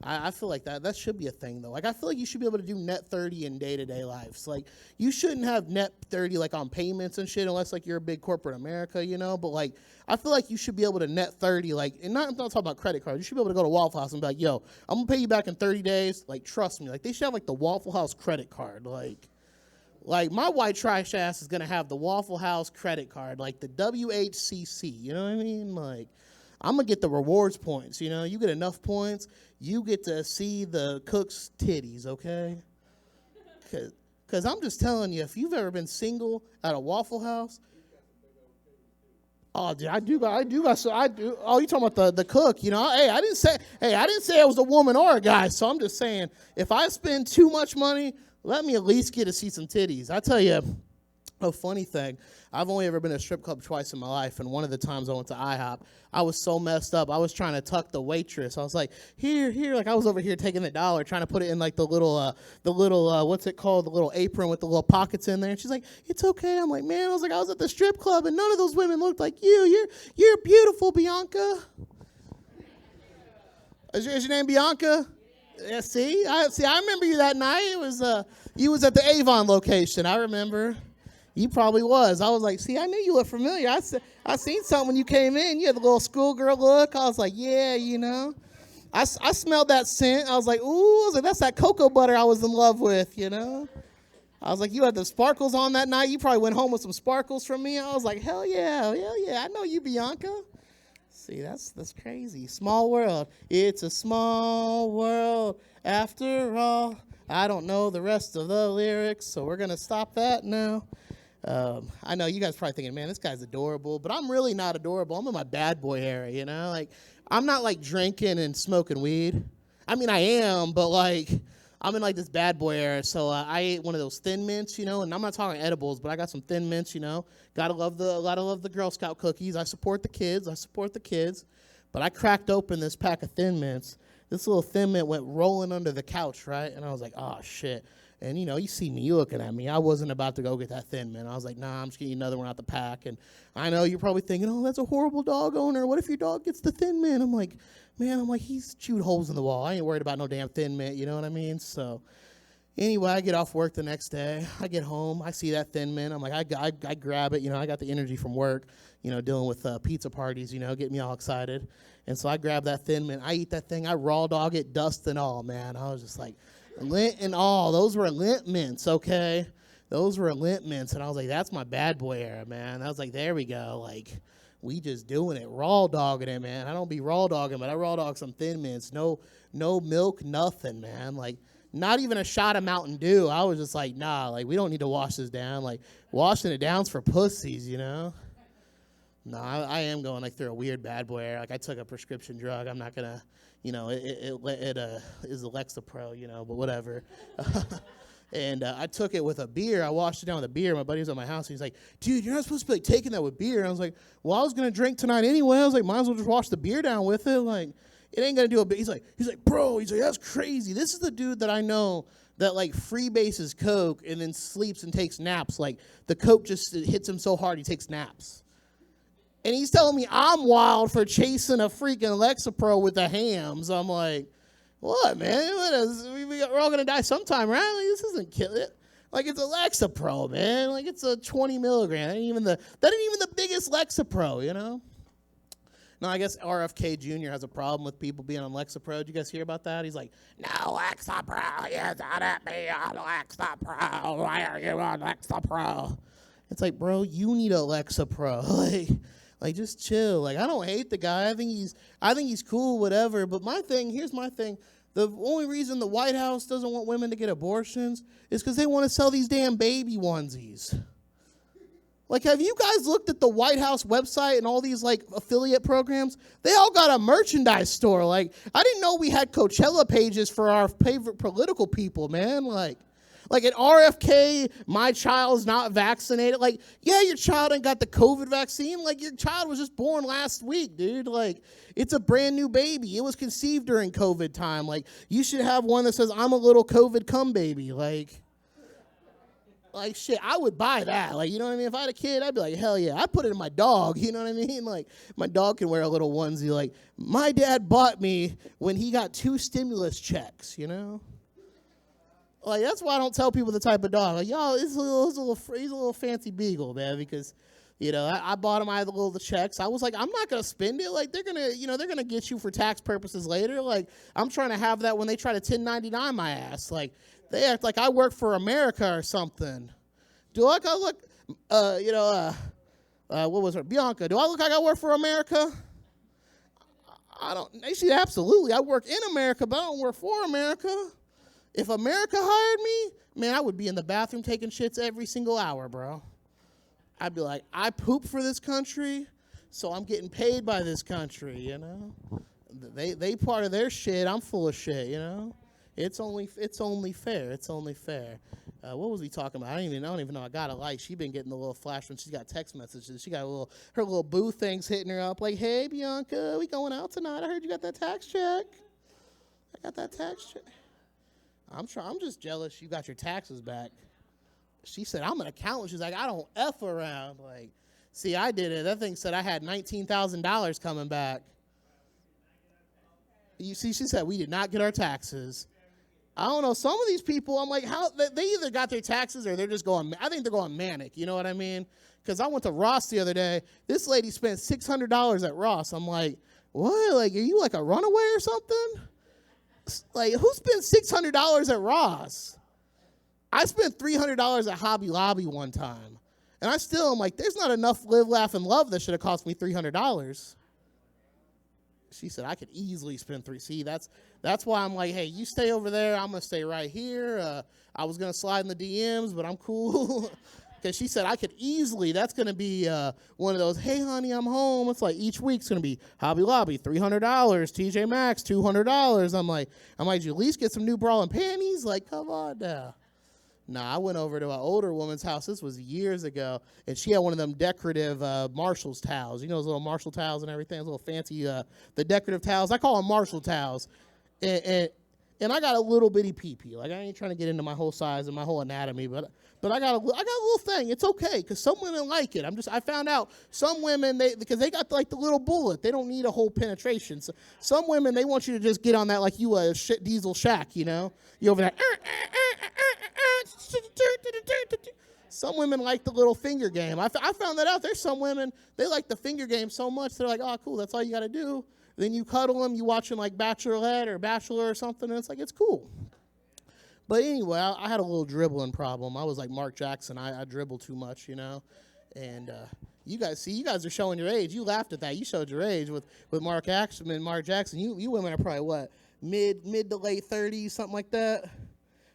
I feel like that should be a thing, though. Like, I feel like you should be able to do net 30 in day-to-day lives. Like, you shouldn't have net 30, like, on payments and shit unless, like, you're a big corporate America, you know? But, like, I feel like you should be able to net 30, like, and I'm not talking about credit cards. You should be able to go to Waffle House and be like, yo, I'm going to pay you back in 30 days. Like, trust me. Like, they should have, like, the Waffle House credit card. Like my white trash ass is going to have the Waffle House credit card, like the WHCC, you know what I mean? Like, I'm going to get the rewards points, you know? You get enough points, you get to see the cook's titties, okay? Because I'm just telling you, if you've ever been single at a Waffle House, oh, dude, I do. Oh, you talking about the cook, you know? I didn't say it was a woman or a guy, so I'm just saying, if I spend too much money, let me at least get to see some titties. I tell you, A funny thing, I've only ever been to a strip club twice in my life, and one of the times I went to IHOP, I was so messed up. I was trying to tuck the waitress. I was like, here, like I was over here taking the dollar, trying to put it in like the little, what's it called, the little apron with the little pockets in there. And she's like, it's okay. I'm like, man, I was at the strip club, and none of those women looked like you. You're beautiful, Bianca. Is your name Bianca? Yeah, see, I remember you that night. It was you was at the Avon location. I remember. You probably was. I was like, see, I knew you looked familiar. I seen something when you came in. You had the little schoolgirl look. I was like, yeah, you know. I smelled that scent. I was like, ooh, that's that cocoa butter I was in love with, you know. I was like, you had the sparkles on that night. You probably went home with some sparkles from me. I was like, hell yeah. I know you, Bianca. See, that's crazy. Small world. It's a small world after all. I don't know the rest of the lyrics, so we're going to stop that now. I know you guys probably thinking, man, this guy's adorable, but I'm really not adorable. I'm in my bad boy era, you know? Like, I'm not, like, drinking and smoking weed. I mean, I am, but, like, I'm in, like, this bad boy era. So I ate one of those Thin Mints, you know, and I'm not talking edibles, but I got some Thin Mints, you know. Gotta love the Girl Scout cookies. I support the kids. But I cracked open this pack of Thin Mints. This little Thin Mint went rolling under the couch, right? And I was like, oh, shit. And, you know, you see me, you looking at me. I wasn't about to go get that Thin Mint. I was like, nah, I'm just getting another one out the pack. And I know you're probably thinking, oh, that's a horrible dog owner. What if your dog gets the Thin Mint? I'm like, he's chewed holes in the wall. I ain't worried about no damn Thin Mint, you know what I mean? So anyway, I get off work the next day. I get home. I see that Thin Mint. I'm like, I grab it. You know, I got the energy from work, you know, dealing with pizza parties, you know, get me all excited. And so I grab that Thin Mint. I eat that thing. I raw dog it, dust and all, man. I was just like, lint and all. Those were lint mints, okay? Those were lint mints. And I was like, that's my bad boy era, man. I was like, there we go. Like, we just doing it. Raw dogging it, man. I don't be raw dogging, but I raw dog some Thin Mints. No milk, nothing, man. Like, not even a shot of Mountain Dew. I was just like, nah, like, we don't need to wash this down. Like, washing it down's for pussies, you know? No, I am going, like, through a weird bad boy era. Like, I took a prescription drug. I'm not going to, you know, it is Lexapro, you know, but whatever. And I took it with a beer. I washed it down with a beer. My buddy was at my house. And he's like, dude, you're not supposed to be, like, taking that with beer. And I was like, well, I was going to drink tonight anyway. I was like, might as well just wash the beer down with it. Like, it ain't going to do a bit. He's like, bro, that's crazy. This is the dude that I know that, like, freebases Coke and then sleeps and takes naps. Like, the Coke just hits him so hard he takes naps. And he's telling me I'm wild for chasing a freaking Lexapro with the hams. I'm like, what, man? We're all going to die sometime, right? Like, this isn't kill it. Like, it's a Lexapro, man. Like, it's a 20 milligram. That ain't even the biggest Lexapro, you know? No, I guess RFK Jr. has a problem with people being on Lexapro. Did you guys hear about that? He's like, no Lexapro. You don't be on Lexapro. Why are you on Lexapro? It's like, bro, you need a Lexapro. Like, just chill. Like, I don't hate the guy. I think he's cool, whatever. But here's my thing. The only reason the White House doesn't want women to get abortions is because they want to sell these damn baby onesies. Like, have you guys looked at the White House website and all these, like, affiliate programs? They all got a merchandise store. Like, I didn't know we had Coachella pages for our favorite political people, man. Like at RFK, my child's not vaccinated. Like, yeah, your child ain't got the COVID vaccine. Like, your child was just born last week, dude. Like, it's a brand new baby. It was conceived during COVID time. Like, you should have one that says, I'm a little COVID cum baby. Like, shit, I would buy that. Like, you know what I mean? If I had a kid, I'd be like, hell yeah. I'd put it in my dog. You know what I mean? Like, my dog can wear a little onesie. Like, my dad bought me when he got 2 stimulus checks, you know? Like, that's why I don't tell people the type of dog. Like, yo, he's a little fancy beagle, man, because, you know, I bought him. I had the checks. I was like, I'm not going to spend it. Like, they're going to get you for tax purposes later. Like, I'm trying to have that when they try to 1099 my ass. Like, they act like I work for America or something. Do I look, what was her? Bianca, do I look like I work for America? I don't. Actually, absolutely. I work in America, but I don't work for America. If America hired me, man, I would be in the bathroom taking shits every single hour, bro. I'd be like, I poop for this country, so I'm getting paid by this country, you know? They part of their shit, I'm full of shit, you know? It's only fair. It's only fair. what was we talking about? I don't even know. I got a like. She been getting the little flash when she's got text messages. She got her little boo things hitting her up like, hey, Bianca, we going out tonight. I heard you got that tax check. I got that tax check. I'm just jealous you got your taxes back. She said, I'm an accountant. She's like, I don't F around. Like, see, I did it. That thing said I had $19,000 coming back. You see, she said we did not get our taxes. I don't know. Some of these people, I'm like, how they either got their taxes or they're just going. I think they're going manic. You know what I mean? Because I went to Ross the other day. This lady spent $600 at Ross. I'm like, what? Like, are you like a runaway or something? Like, who spent $600 at Ross? I spent $300 at Hobby Lobby one time, and I still am like, there's not enough live, laugh, and love that should have cost me $300. She said I could easily spend See, that's why I'm like, hey, you stay over there. I'm gonna stay right here. I was gonna slide in the DMs, but I'm cool. Because she said I could easily. That's gonna be one of those. Hey, honey, I'm home. It's like each week's gonna be Hobby Lobby, $300, TJ Maxx, $200. I'm like, did you at least get some new bra and panties? Like, come on now. Nah, I went over to an older woman's house. This was years ago, and she had one of them decorative Marshall's towels. You know those little Marshall towels and everything, those little fancy, the decorative towels. I call them Marshall towels. And I got a little bitty pee-pee. Like, I ain't trying to get into my whole size and my whole anatomy, but I got a little thing. It's okay, because some women like it. I found out some women, because they got like the little bullet. They don't need a whole penetration. So some women, they want you to just get on that like you a diesel shack, you know? You over there. Some women like the little finger game. I found that out. There's some women, they like the finger game so much, they're like, oh, cool, that's all you got to do. Then you cuddle them, you watching like Bachelorette or Bachelor or something, and it's like, it's cool. But anyway, I had a little dribbling problem. I was like Mark Jackson. I dribble too much, you know. And you guys are showing your age. You laughed at that. You showed your age with Mark Jackson and Mark Jackson. You women are probably what, mid to late 30s, something like that.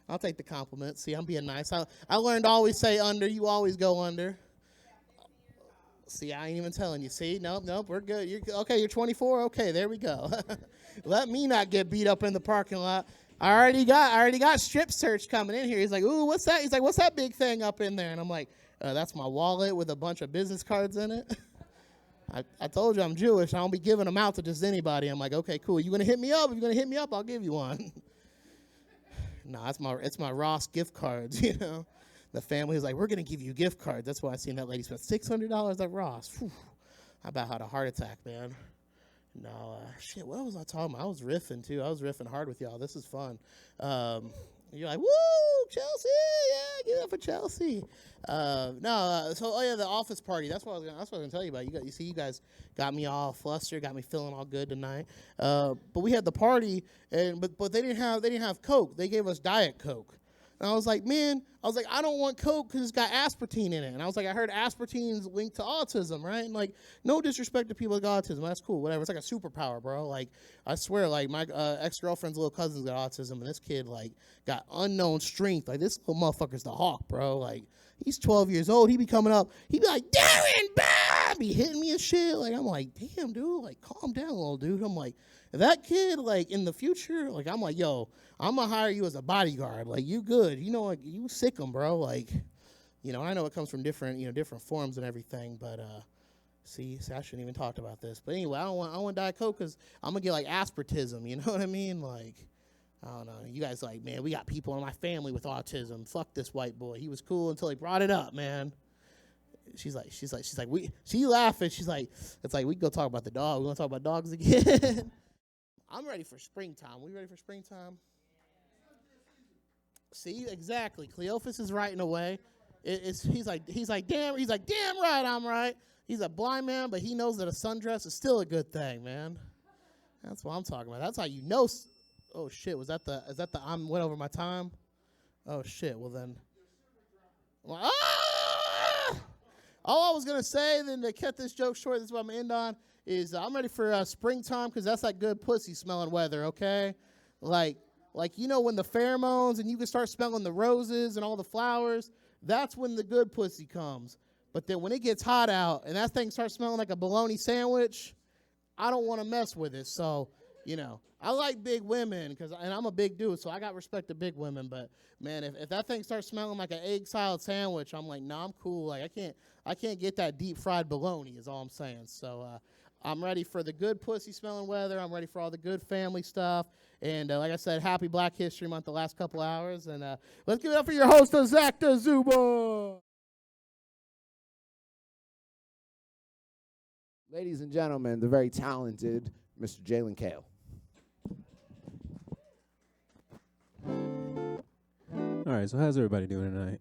I'll take the compliment. See, I'm being nice. I learned to always say under. You always go under. See, I ain't even telling you. See, nope, we're good. You're 24. Okay, there we go. Let me not get beat up in the parking lot. I already got strip search coming in here. He's like, ooh, what's that? He's like, what's that big thing up in there? And I'm like, that's my wallet with a bunch of business cards in it. I told you I'm Jewish. I don't be giving them out to just anybody. I'm like, okay, cool. You gonna hit me up? If you're gonna hit me up, I'll give you one. No, it's my Ross gift cards, you know. The family was like, we're going to give you gift cards. That's why I seen that lady spend $600 at Ross. Whew. I about had a heart attack, man. No, shit, what was I talking about? I was riffing, too. I was riffing hard with y'all. This is fun. You're like, woo, Chelsea, yeah, give it up for Chelsea. The office party. That's what I was going to tell you about. You guys got me all flustered, got me feeling all good tonight. But we had the party, but they didn't have Coke. They gave us Diet Coke. And I was like, I don't want Coke because it's got aspartame in it. And I was like, I heard aspartame's linked to autism, right? And like, no disrespect to people with autism. That's cool, whatever. It's like a superpower, bro. Like, I swear, like, my ex-girlfriend's little cousin's got autism, and this kid, like, got unknown strength. Like, this little motherfucker's the Hawk, bro. Like, he's 12 years old. He be coming up. He be like, Darren, bah! Be hitting me and shit. Like, I'm like, damn, dude. Like, calm down, little dude. I'm like, that kid, like, in the future, like, I'm like, yo, I'm going to hire you as a bodyguard. Like, you good. You know, like, you sick him, bro. Like, you know, I know it comes from different forms and everything, but, see, I shouldn't even talk about this. But anyway, I don't want Diet Coke because I'm going to get, like, aspartism, you know what I mean? Like, I don't know. You guys like, man, we got people in my family with autism. Fuck this white boy. He was cool until he brought it up, man. She's like, she laughing. She's like, it's like, we can go talk about the dog. We're going to talk about dogs again. I'm ready for springtime. We ready for springtime? See, exactly. Cleophas is writing away. He's like, damn right, I'm right. He's a blind man, but he knows that a sundress is still a good thing, man. That's what I'm talking about. That's how you know. Oh shit, is that the I went over my time? Oh shit, well then. All I was gonna say, then to cut this joke short, this is what I'm gonna end on, is I'm ready for springtime because that's that good pussy smelling weather, okay? Like you know when the pheromones and you can start smelling the roses and all the flowers, that's when the good pussy comes. But then when it gets hot out and that thing starts smelling like a bologna sandwich, I don't want to mess with it. So, you know, I like big women and I'm a big dude, so I got respect to big women. But man, if that thing starts smelling like an egg salad sandwich, I'm like, nah, I'm cool. Like I can't get that deep fried bologna. Is all I'm saying. So I'm ready for the good pussy smelling weather. I'm ready for all the good family stuff. And like I said, happy Black History Month the last couple hours. And let's give it up for your host, Zack Dzuba.
Ladies and gentlemen, the very talented Mr. Jaylen Koehl.
All right, so how's everybody doing tonight?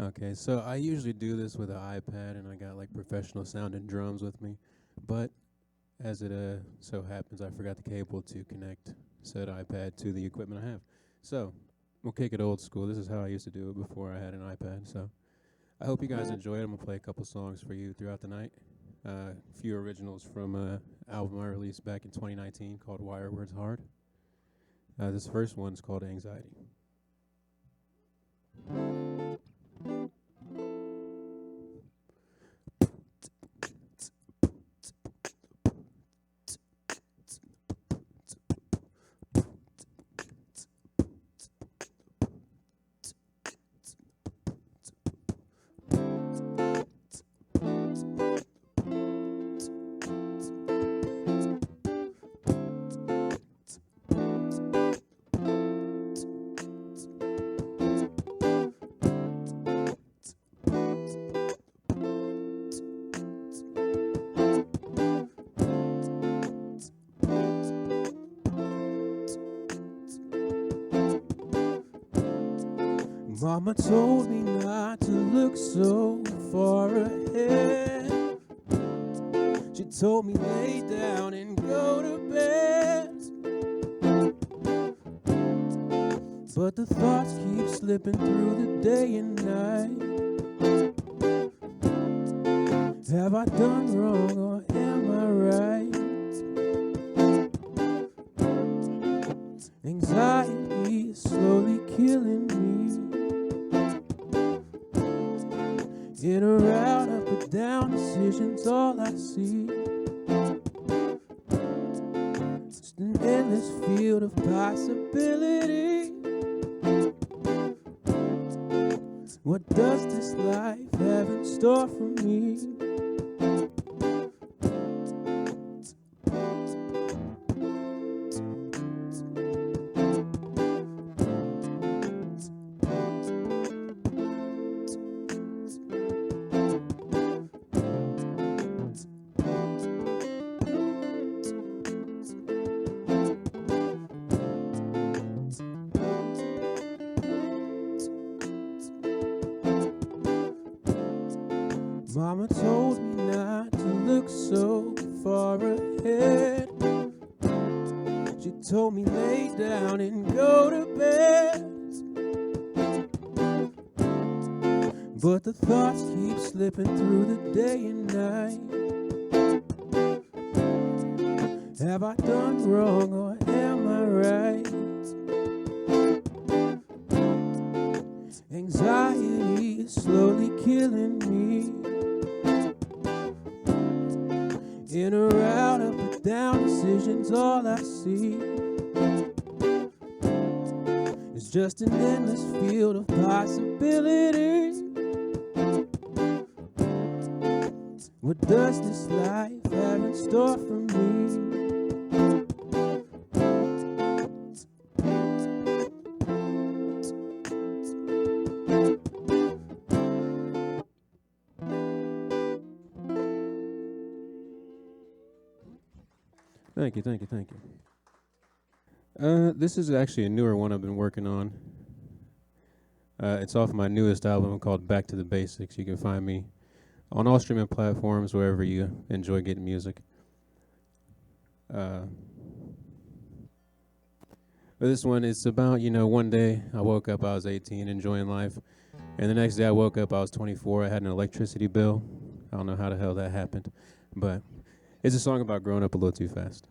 Okay, so I usually do this with an iPad, and I got like professional sounding drums with me, but as it so happens, I forgot the cable to connect said iPad to the equipment I have. So we'll kick it old school. This is how I used to do it before I had an iPad. So I hope you guys enjoy it. I'm gonna play a couple songs for you throughout the night. A few originals from an album I released back in 2019 called Wire Words Hard. This first one's called Anxiety. Mama told me not to look so far ahead. She told me lay down and go to bed. But the thoughts keep slipping through the day and night. Have I done wrong or am I right? Anxiety is slowly killing me. In or out, up or down, decisions all I see. Just an endless field of possibility. What does this life have in store for me? Mama told me not to look so far ahead. She told me lay down and go to bed. But the thoughts keep slipping through the day and night. Have I done wrong or am I right? Anxiety is slowly killing me. In or out, up or down, decisions all I see. It's just an endless field of possibility. What does this life have in store for me? Thank you. This is actually a newer one I've been working on. It's off my newest album called Back to the Basics. You can find me on all streaming platforms, wherever you enjoy getting music. But this one, it's about, one day I woke up, I was 18, enjoying life. And the next day I woke up, I was 24, I had an electricity bill. I don't know how the hell that happened. But it's a song about growing up a little too fast.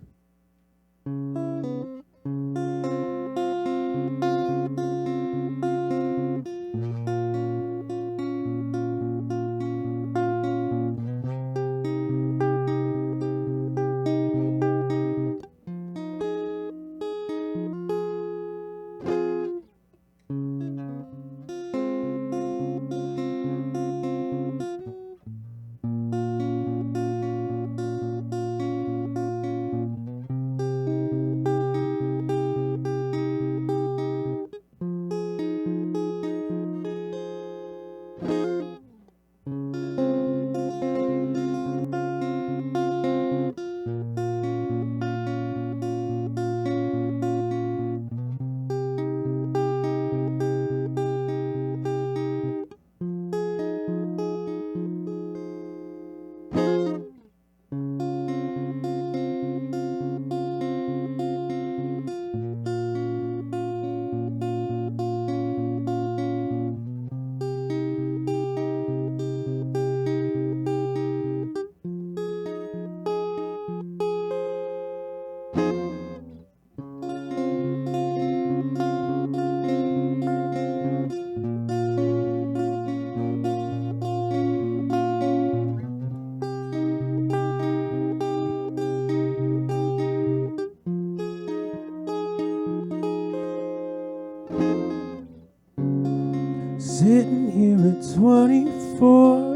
Sitting here at 24,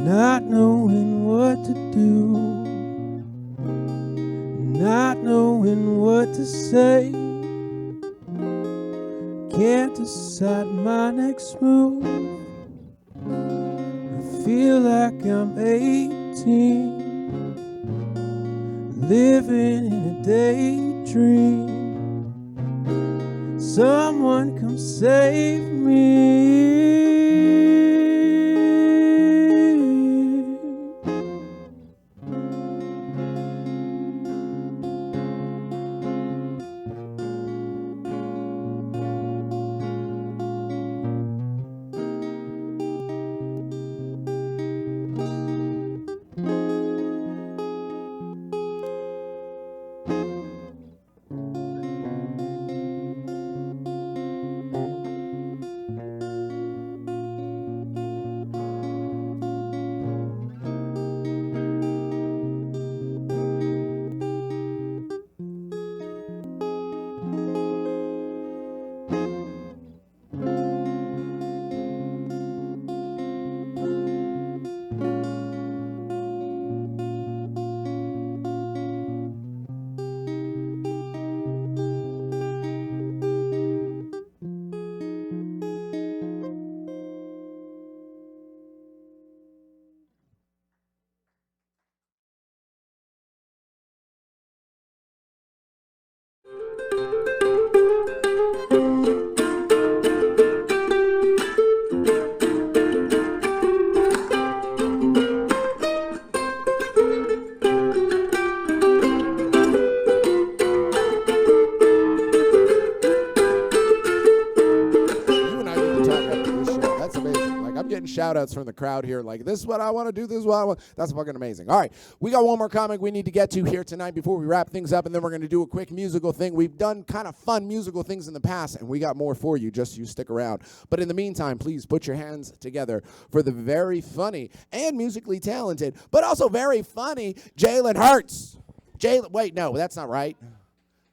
not knowing what to do, not knowing what to say. Can't decide my next move. I feel like I'm 18, living in a daydream. Someone come save me.
Shout outs from the crowd here, like, this is what I want to do, this is what I want. That's fucking amazing. All right, we got one more comic we need to get to here tonight before we wrap things up, and then we're going to do a quick musical thing. We've done kind of fun musical things in the past, and we got more for you, just so you stick around. But in the meantime, please put your hands together for the very funny and musically talented, but also very funny, Jaylen Hurts. Wait, no, that's not right.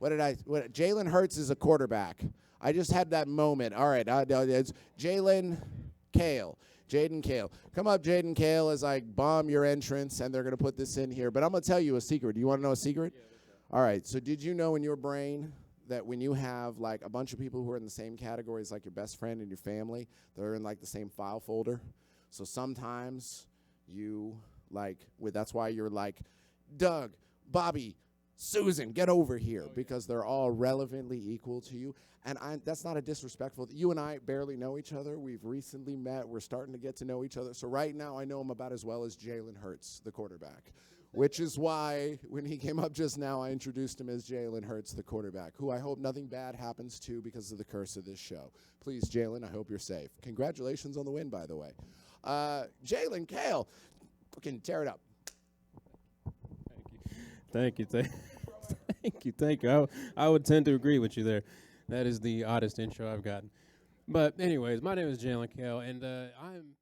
Jaylen Hurts is a quarterback. I just had that moment. All right, it's Jaylen Koehl. Jaylen Koehl. Come up, Jaylen Koehl, as I bomb your entrance, and they're going to put this in here. But I'm going to tell you a secret. Do you want to know a secret? Yeah, all right. So did you know in your brain that when you have, like, a bunch of people who are in the same categories, like your best friend and your family, they're in, like, the same file folder? So sometimes you, like, that's why you're like, Doug, Bobby, Susan, get over here, because they're all relevantly equal to you. And that's not a disrespectful. You and I barely know each other. We've recently met. We're starting to get to know each other. So right now I know him about as well as Jaylen Hurts, the quarterback, which is why when he came up just now, I introduced him as Jaylen Hurts, the quarterback, who I hope nothing bad happens to because of the curse of this show. Please, Jaylen, I hope you're safe. Congratulations on the win, by the way. Jaylen Koehl, fucking tear it up.
Thank you. I would tend to agree with you there. That is the oddest intro I've gotten. But anyways, my name is Jaylen Koehl, and I'm